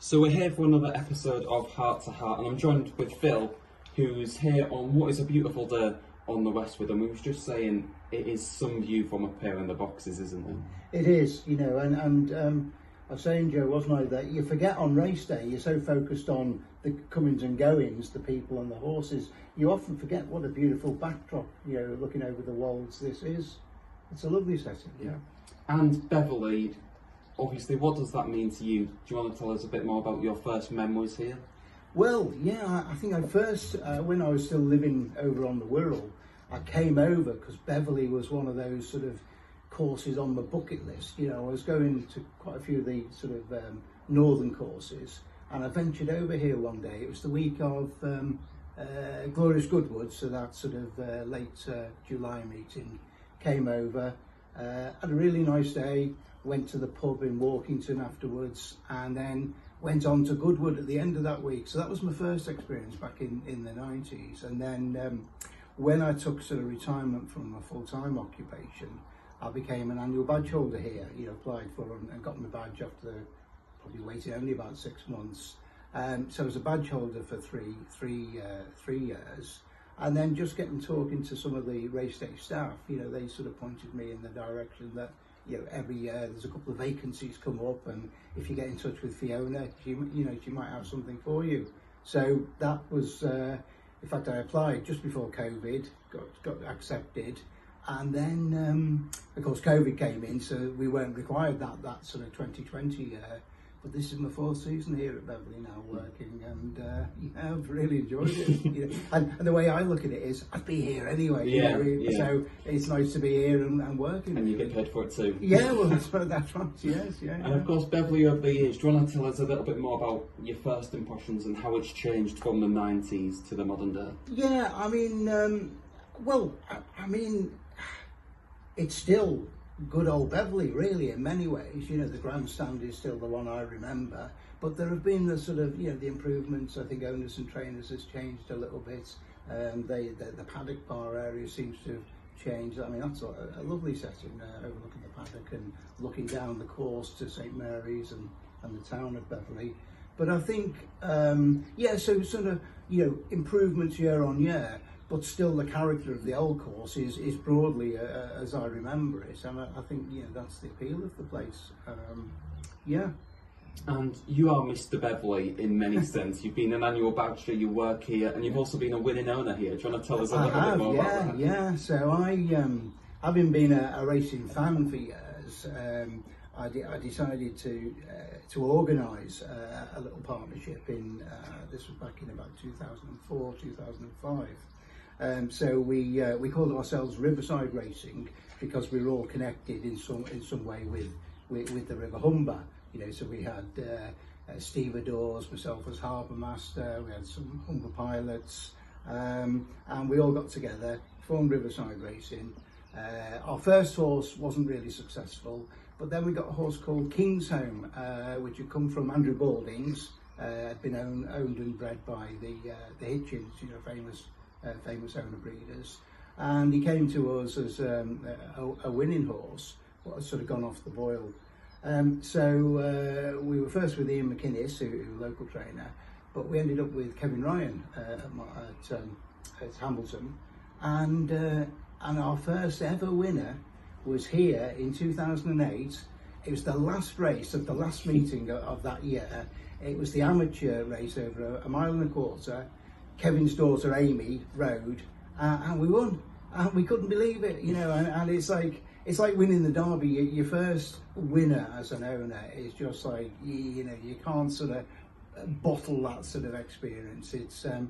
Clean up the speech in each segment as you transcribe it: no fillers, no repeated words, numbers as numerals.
So we're here for another episode of Heart to Heart, and I'm joined with Phil, who's here on what is a beautiful day on the Westwood, and we was just saying it is some view from up here in the boxes, isn't it? It is, you know, and I was saying, Joe, wasn't I, that you forget on race day, you're so focused on the comings and goings, the people and the horses, you often forget what a beautiful backdrop, you know, looking over the wolds this is. It's a lovely setting. Yeah. And Beverley, obviously, what does that mean to you? Do you want to tell us a bit more about your first memories here? Well, yeah, I think I first, when I was still living over on the Wirral, I came over because Beverley was one of those sort of courses on the bucket list. You know, I was going to quite a few of the sort of northern courses, and I ventured over here one day. It was the week of Glorious Goodwood, so that sort of late July meeting. Came over, had a really nice day, went to the pub in Walkington afterwards, and then went on to Goodwood at the end of that week. So that was my first experience back in the 90s. And then when I took sort of retirement from a full-time occupation, I became an annual badge holder here, you know, applied for and got my badge after probably waiting only about 6 months. So I was a badge holder for three years. And then just getting talking to some of the race day staff, you know, they sort of pointed me in the direction that, you know, every year there's a couple of vacancies come up, and if you get in touch with Fiona, she might have something for you. So that was, in fact, I applied just before COVID, got accepted, and then of course COVID came in, so we weren't required that sort of 2020 year. But this is my fourth season here at Beverley now working, and yeah, I've really enjoyed it. You know, and the way I look at it is, I'd be here anyway. Yeah, you know, yeah. So it's nice to be here and working. And you get paid for it too. Yeah, well, that's right. Yes, yeah. And of course, Beverley over the years, do you want to tell us a little bit more about your first impressions and how it's changed from the 90s to the modern day? Yeah, I mean, well, I mean, it's still good old Beverley, really, in many ways. You know, the grandstand is still the one I remember, but there have been the sort of, you know, the improvements. I think owners and trainers has changed a little bit. The paddock bar area seems to have changed. I mean, that's a lovely setting, overlooking the paddock and looking down the course to St Mary's and the town of Beverley. But I think, yeah, so sort of, you know, improvements year on year, but still the character of the old course is broadly as I remember it, and I think, you know, that's the appeal of the place. Yeah. And you are Mr. Beverley in many sense. You've been an annual badger, you work here, and you've also been a winning owner here. Do you want to tell us a little bit more about that? Yeah. So having been a racing fan for years, I decided to organise a little partnership in this was back in about 2004, 2005. So we called ourselves Riverside Racing because we were all connected in some way with the River Humber. You know, so we had Steve Adores, myself as harbour master. We had some Humber pilots, and we all got together, formed Riverside Racing. Our first horse wasn't really successful, but then we got a horse called Kingsholm, which had come from Andrew Balding's, had been owned and bred by the Hitchins, you know, famous owner breeders, and he came to us as a winning horse, but had sort of gone off the boil. So we were first with Ian McInnes, who was a local trainer, but we ended up with Kevin Ryan at Hambleton, and our first ever winner was here in 2008. It was the last race of the last meeting of that year. It was the amateur race over a mile and a quarter. Kevin's daughter Amy rode, and we won. And we couldn't believe it, you know. And it's like winning the Derby. Your first winner as an owner is just like, you know, you can't sort of bottle that sort of experience. It's and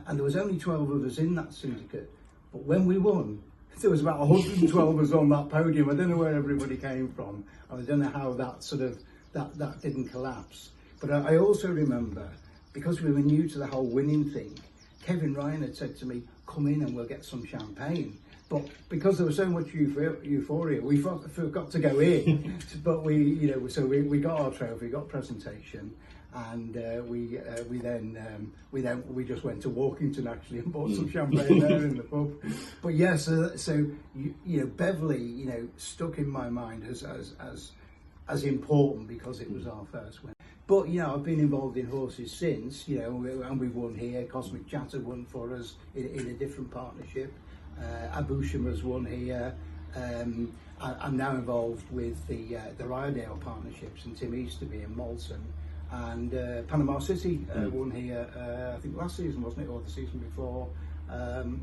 there was only 12 of us in that syndicate, but when we won, there was about 112 of us on that podium. I don't know where everybody came from, and I don't know how that sort of that didn't collapse. But I also remember, because we were new to the whole winning thing, Kevin Ryan had said to me, come in and we'll get some champagne. But because there was so much euphoria, we forgot to go in. But we got our trophy, got presentation, and we just went to Walkington actually and bought some champagne there in the pub. But yeah, so you know, Beverley, you know, stuck in my mind as important because it was our first win. But you know, I've been involved in horses since, you know, and we've won here. Cosmic Chatter won for us in a different partnership. Abushama's won here. I'm now involved with the Ryedale partnerships and Tim Easterby and Malton. And Panama City won here, I think last season, wasn't it, or the season before.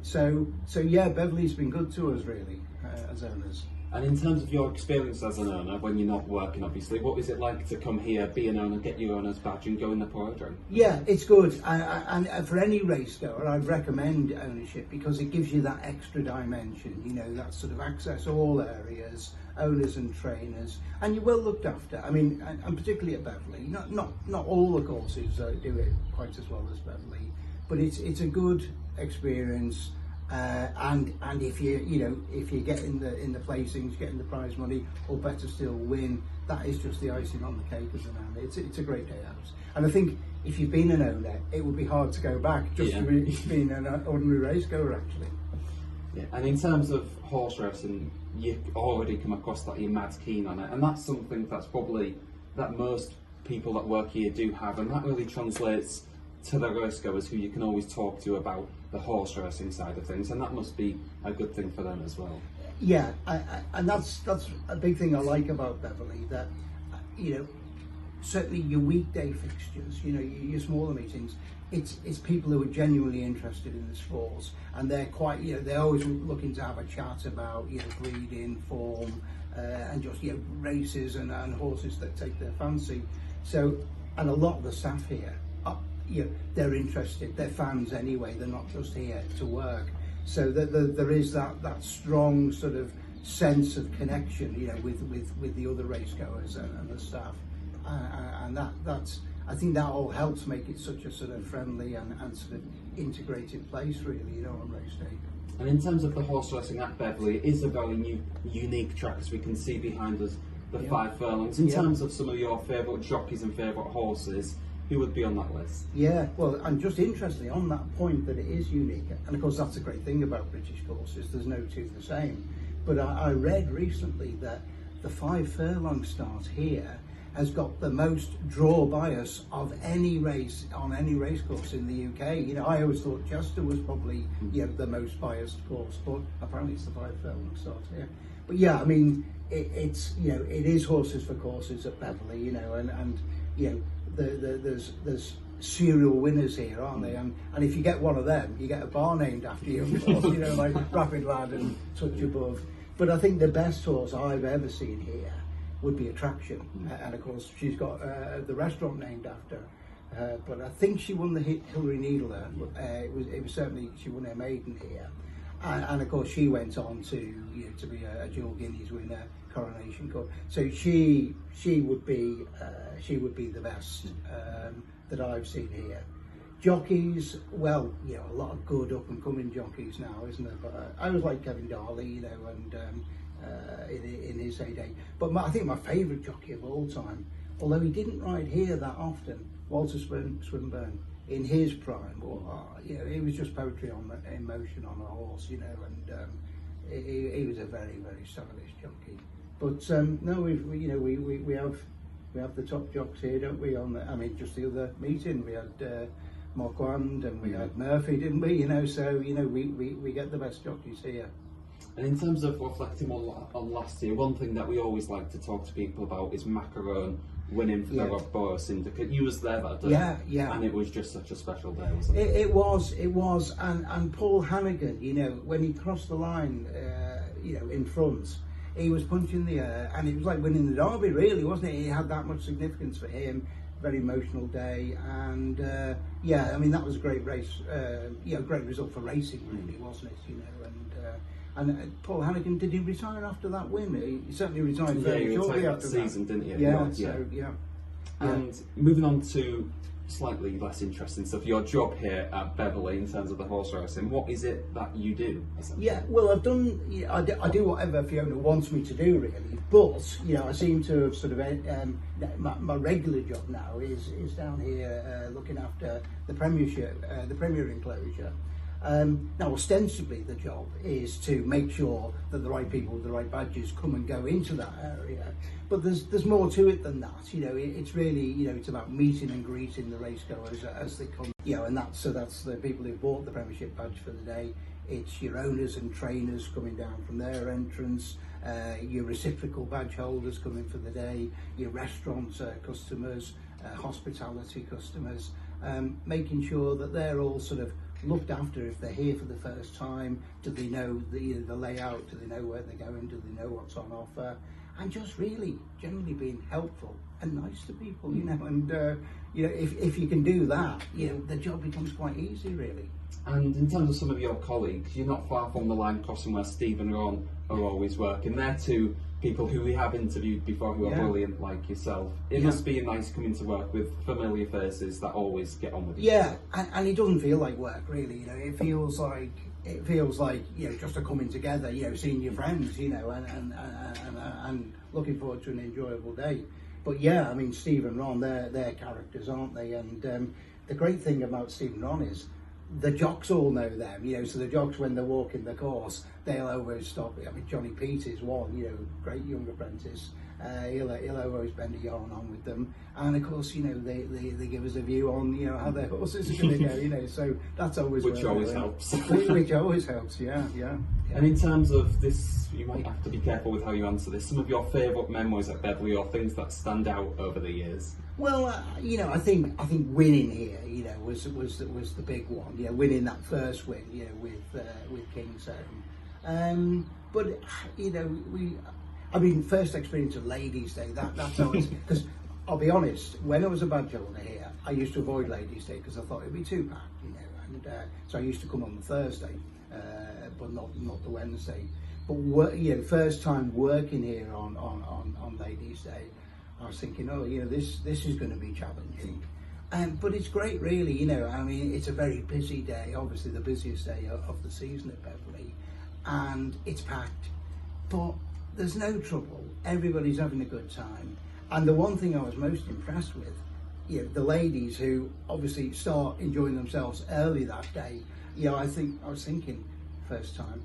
So yeah, Beverley's been good to us really, as owners. And in terms of your experience as an owner, when you're not working obviously, what is it like to come here, be an owner, get your owner's badge and go in the podium? Yeah, it's good, and for any race goer I'd recommend ownership, because it gives you that extra dimension, you know, that sort of access all areas, owners and trainers, and you're well looked after. I mean, and particularly at Beverley, not all the courses do it quite as well as Beverley, but it's a good experience. And if you get in the placings, get in the prize money, or better still win, that is just the icing on the cake as an owner. It's a great day out. And I think if you've been an owner, it would be hard to go back just to being an ordinary race goer actually. Yeah. And in terms of horse racing, you already come across that you're mad keen on it, and that's something that's probably that most people that work here do have, and that really translates to the racegoers who you can always talk to about the horse racing side of things, and that must be a good thing for them as well. Yeah, and that's a big thing I like about Beverley, that you know, certainly your weekday fixtures, you know, your smaller meetings, it's people who are genuinely interested in the sports, and they're quite, you know, they're always looking to have a chat about, you know, breeding, form, and just, you know, races and horses that take their fancy. So, and a lot of the staff here, you know, they're interested, they're fans anyway, they're not just here to work. So there is that strong sort of sense of connection, you know, with the other racegoers and the staff, and that's, I think that all helps make it such a sort of friendly and sort of integrated place really, you know, on race day. And in terms of the horse racing at Beverley, it is a very unique track, as we can see behind us, the 5 furlongs. In terms of some of your favourite jockeys and favourite horses, who would be on that list? Yeah, well, and just interestingly, on that point that it is unique, and of course that's a great thing about British courses, there's no two the same, but I read recently that the 5 furlong start here has got the most draw bias of any race on any race course in the UK. You know, I always thought Chester was probably, you know, the most biased course, but apparently it's the 5 furlong start here. But yeah, I mean, it's, you know, it is horses for courses at Beverley, you know, and you know, there's serial winners here, aren't they? And if you get one of them, you get a bar named after you, of course, you know, like Rapid Lad and Touch Above. But I think the best horse I've ever seen here would be Attraction, and of course she's got the restaurant named after her. But I think she won the Hillary Needler. It was certainly, she won her maiden here, and of course she went on to, you know, to be a dual Guineas winner, Coronation Cup. So she would be the best that I've seen here. Jockeys, well, you know, a lot of good up and coming jockeys now, isn't there? But I was like Kevin Darley, you know, and in his heyday. But I think my favourite jockey of all time, although he didn't ride here that often, Walter Swinburne, in his prime, you know, he was just poetry in motion on a horse, you know, and he was a very, very stylish jockey. But no, we have the top jocks here, don't we? I mean, just the other meeting we had Marquand and we had Murphy, didn't we? You know, so you know we get the best jockeys here. And in terms of reflecting on last year, one thing that we always like to talk to people about is Macaron winning for the Rob Borough Syndicate. You was there that day, yeah, and it was just such a special day, wasn't it? It was, and Paul Hannigan, you know, when he crossed the line, you know, in front, he was punching the air, and it was like winning the Derby, really, wasn't it? It had that much significance for him. Very emotional day, and yeah, I mean that was a great race, you know, great result for racing, really, wasn't it? You know, and Paul Hannigan, did he retire after that win? He certainly retired very shortly after that season, didn't he? Yeah, yeah. And moving on to slightly less interesting stuff, your job here at Beverley in terms of the horse racing, what is it that you do? Yeah, well, I've done, I do whatever Fiona wants me to do, really, but, you know, I seem to have sort of, my regular job now is down here looking after the Premiership, the Premier enclosure, Now, ostensibly, the job is to make sure that the right people with the right badges come and go into that area. But there's more to it than that. It's really, it's about meeting and greeting the racegoers as they come. And that's the people who bought the Premiership badge for the day. It's your owners and trainers coming down from their entrance, your reciprocal badge holders coming for the day, your restaurant customers, hospitality customers, making sure that they're all sort of looked after if they're here for the first time. Do they know the layout? Do they know where they're going? Do they know what's on offer? And just really generally being helpful and nice to people, and if you can do that, the job becomes quite easy, really. And in terms of some of your colleagues, you're not far from the line crossing where Steve and Ron are always working. They're two people who we have interviewed before who are brilliant like yourself. It must be nice coming to work with familiar faces that always get on with each other. And it doesn't feel like work, really. It feels like just a coming together, seeing your friends, and looking forward to an enjoyable day. But Steve and Ron, they're characters, aren't they? And the great thing about Steve and Ron is the jocks all know them, so the jocks, when they're walking the course, they'll always stop. Johnny Pete is one, great young apprentice. He'll always bend a yarn on with them, and of course, they give us a view on, how their horses are going to go, so that's always which always helps. Which always helps, yeah. And in terms of this, you might have to be careful with how you answer this. Some of your favourite memories at Beverley, or things that stand out over the years. Well, I think winning here, was the big one. Winning that first win, with Kingsholm. But first experience of Ladies' Day. That's always, because I'll be honest, when I was a badge holder here, I used to avoid Ladies' Day because I thought it'd be too packed, and so I used to come on the Thursday, but not the Wednesday. But first time working here on Ladies' Day, I was thinking, this is going to be challenging. But it's great, really, it's a very busy day, obviously the busiest day of the season at Beverley, and it's packed, but there's no trouble. Everybody's having a good time. And the one thing I was most impressed with, the ladies who obviously start enjoying themselves early that day, I was thinking, first time,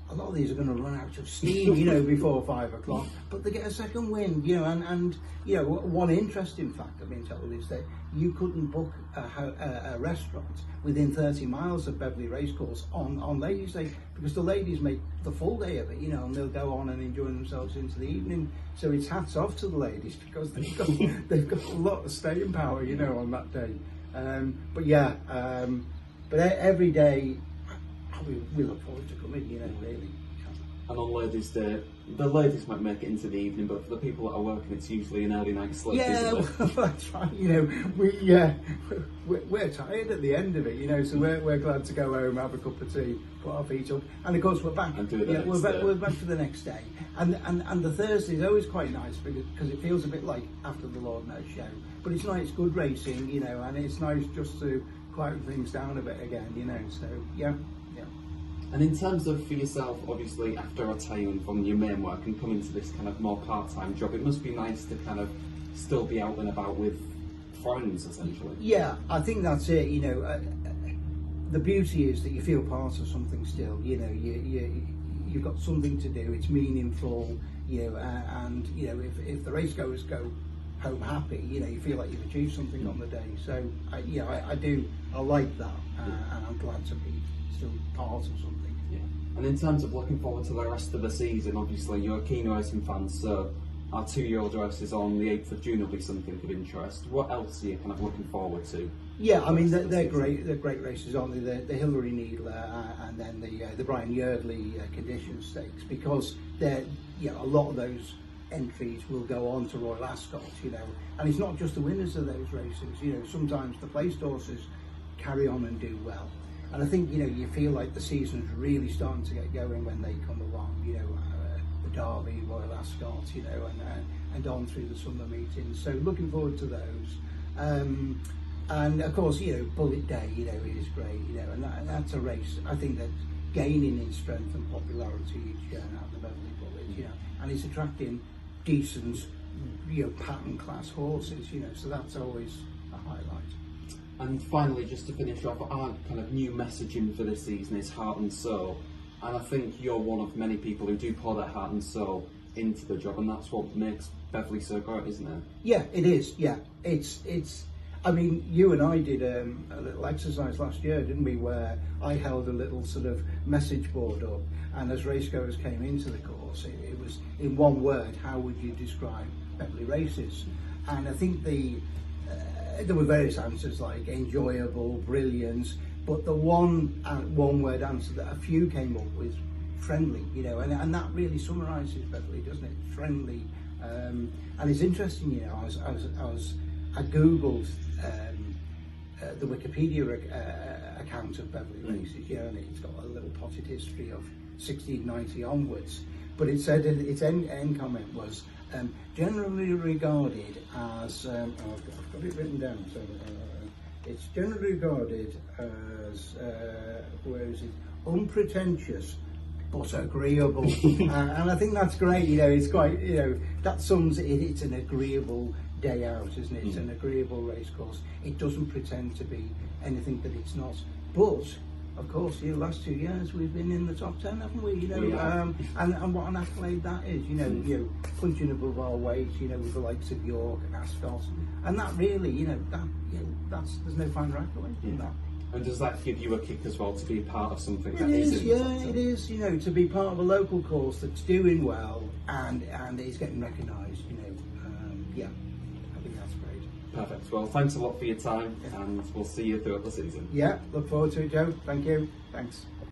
a lot of these are going to run out of steam, before 5 o'clock, but they get a second wind, and one interesting fact I've been told is that you couldn't book a restaurant within 30 miles of Beverley Racecourse on Ladies' Day, because the ladies make the full day of it, and they'll go on and enjoy themselves into the evening. So it's hats off to the ladies, because they've got a lot of staying power, on that day. But every day, we look forward to coming, really. And on Ladies' Day, the ladies might make it into the evening, but for the people that are working, it's usually an early night sleep, isn't it? Well, that's right. We're tired at the end of it, so we're glad to go home, have a cup of tea, put our feet up, and of course we're back. And do it we're back for the next day. And the Thursday is always quite nice because it feels a bit like after the Lord Knows show. But it's nice, good racing, and it's nice just to quieten things down a bit again, so yeah. And in terms of, for yourself, obviously after retiring from your main work and coming to this kind of more part-time job, it must be nice to kind of still be out and about with friends, essentially. Yeah, I think that's it. The beauty is that you feel part of something still. You've got something to do. It's meaningful. And if the racegoers go home happy, you feel like you've achieved something on the day. So I like that, and I'm glad to be still part of something. Yeah. And in terms of looking forward to the rest of the season, obviously you're a keen racing fan, so our 2-year-old races on the 8th of June will be something of interest. What else are you kind of looking forward to? Yeah, they're great. They're great races, aren't they? The Hillary Needler and then the Brian Yeardley Condition Stakes, because a lot of those entries will go on to Royal Ascot, and it's not just the winners of those races. Sometimes the placed horses carry on and do well. And I think, you feel like the season's really starting to get going when they come along, the Derby, Royal Ascot, and on through the summer meetings. So looking forward to those. And of course, Bullet Day, is great, and that's a race, I think, that's gaining in strength and popularity each year out of the Beverley Bullet, and it's attracting decent, pattern class horses, so that's always a highlight. And finally, just to finish off, our kind of new messaging for this season is heart and soul. And I think you're one of many people who do pour their heart and soul into the job, and that's what makes Beverley so great, isn't it? Yeah, it is. Yeah, it's. I mean, you and I did a little exercise last year, didn't we? Where I held a little sort of message board up, and as racegoers came into the course, it was in one word. How would you describe Beverley races? And I think there were various answers like enjoyable, brilliant, but the one word answer that a few came up with, friendly, you know, and that really summarises Beverley, doesn't it? Friendly. And it's interesting, you know, I googled the Wikipedia account of Beverley races, you know, and it's got a little potted history of 1690 onwards. But it said its end comment was generally regarded as I've got it written down. So it's generally regarded as where is it? Unpretentious but agreeable, and I think that's great. You know, it's quite, you know, that sums it. It's an agreeable day out, isn't it? It's an agreeable race course. It doesn't pretend to be anything that it's not. But of course, the last 2 years we've been in the top 10, haven't we? You know, and what an accolade that is. You know, punching above our weight. You know, with the likes of York and Ascot, and that really, you know, that's there's no finer accolade than that. And does that give you a kick as well to be part of something that is in yeah, the top 10? It is. You know, to be part of a local course that's doing well and is getting recognised. You know, yeah, I think that's great. Perfect. Well, thanks a lot for your time, and we'll see you throughout the season. Yeah, look forward to it, Joe. Thank you. Thanks.